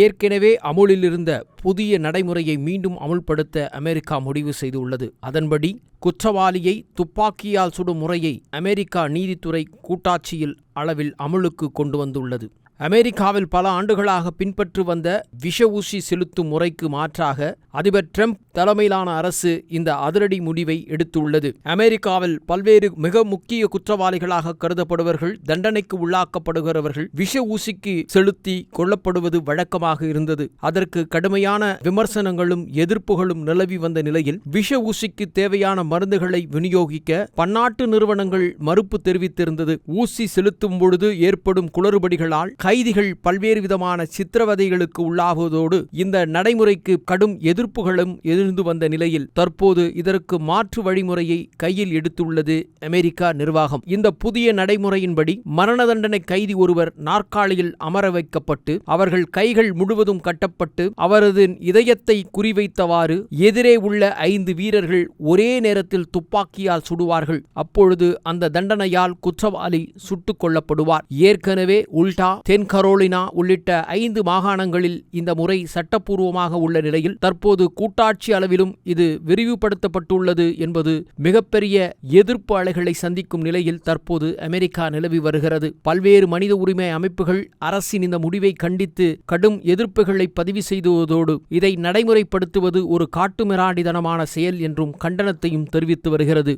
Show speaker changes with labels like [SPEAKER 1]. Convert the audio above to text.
[SPEAKER 1] ஏற்கனவே அமுலில் இருந்த புதிய நடைமுறையை மீண்டும் அமுல்படுத்த அமெரிக்கா முடிவு செய்துள்ளது. அதன்படி குற்றவாளியை துப்பாக்கியால் சுடும் முறையை அமெரிக்கா நீதித்துறை கூட்டாட்சியில் அளவில் அமுலுக்கு கொண்டு வந்துள்ளது. அமெரிக்காவில் பல ஆண்டுகளாக பின்பற்றி வந்த விஷ ஊசி செலுத்தும் முறைக்கு மாற்றாக அதிபர் டிரம்ப் தலைமையிலான அரசு இந்த அதிரடி முடிவை எடுத்துள்ளது. அமெரிக்காவில் பல்வேறு மிக முக்கிய குற்றவாளிகளாக கருதப்படுவர்கள், தண்டனைக்கு உள்ளாக்கப்படுகிறவர்கள் விஷ ஊசிக்கு செலுத்தி கொல்லப்படுவது வழக்கமாக இருந்தது. அதற்கு கடுமையான விமர்சனங்களும் எதிர்ப்புகளும் நிலவி வந்த நிலையில் விஷ ஊசிக்கு தேவையான மருந்துகளை விநியோகிக்க பன்னாட்டு நிறுவனங்கள் மறுப்பு தெரிவித்திருந்தது. ஊசி செலுத்தும் பொழுது ஏற்படும் குளறுபடிகளால் கைதிகள் பல்வேறு விதமான சித்திரவதைகளுக்கு உள்ளாகுவதோடு இந்த நடைமுறைக்கு கடும் எதிர்ப்புகளும் இருந்து வந்த நிலையில் தற்போது இதற்கு மாற்று வழிமுறையை கையில் எடுத்துள்ளது அமெரிக்கா நிர்வாகம். இந்த புதிய நடைமுறையின்படி மரண தண்டனை கைதி ஒருவர் நாற்காலியில் அமர வைக்கப்பட்டு அவர்கள் கைகள் முழுவதும் கட்டப்பட்டு அவரது இதயத்தை குறிவைத்தவாறு எதிரே உள்ள 5 வீரர்கள் ஒரே நேரத்தில் துப்பாக்கியால் சுடுவார்கள். அப்பொழுது அந்த தண்டனையால் குற்றவாளி சுட்டுக் கொல்லப்படுவார். ஏற்கனவே உல்டா, தென் கரோலினா உள்ளிட்ட 5 மாகாணங்களில் இந்த முறை சட்டப்பூர்வமாக உள்ள நிலையில் தற்போது கூட்டாட்சி அளவிலும் இது விரிவுபடுத்தப்பட்டுள்ளது என்பது மிகப்பெரிய எதிர்ப்பு அலைகளை சந்திக்கும் நிலையில் தற்போது அமெரிக்கா நிலவி வருகிறது. பல்வேறு மனித உரிமை அமைப்புகள் அரசின் இந்த முடிவை கண்டித்து கடும் எதிர்ப்புகளை பதிவு செய்துவதோடு இதை நடைமுறைப்படுத்துவது ஒரு காட்டுமிராண்டித்தனமான செயல் என்றும் கண்டனத்தையும் தெரிவித்து வருகிறது.